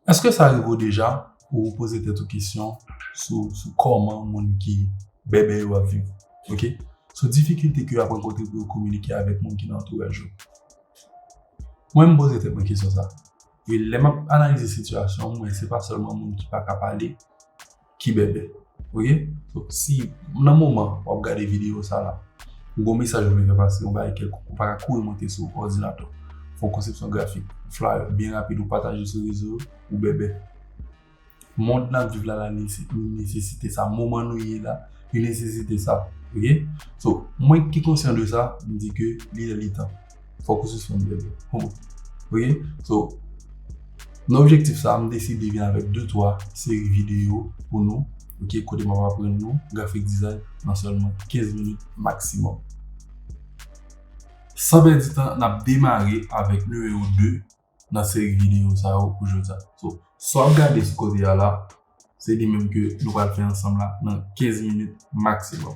Est-ce que ça arrive déjà pour vous poser des questions sur comment monde qui bébé va vivre? OK? Sur difficulté que vous rencontrer pour communiquer avec monde qui dans l'entourage. Moi, je me pose des questions ça. Et les analyser la situation, mais c'est pas seulement monde qui pas capable parler qui bébé. OK? Donc si dans un moment on regarde vidéo ça là, un message vous faire passer, on va courir monter sur ordinateur. Font conception graphique, flyer bien rapide ou partager sur réseau ou bébé. Monde n'a vivre là la nécessité ça, moment nous y est là, il nécessite ça. OK? So, moi qui est conscient de ça, me dit que il est le temps. Faut que ce soit un bébé. OK? So, l'objectif ça, me décider de venir avec 2-3 séries vidéo pour nous. OK, côté m'a apprendre nous graphic design dans seulement 15 minutes maximum. Sans perdre du temps, on a démarré avec le numéro 2 dans la série vidéo ça aujourd'hui. So, soit regarder ce côté là, c'est lui même que nous allons faire ensemble là dans 15 minutes maximum.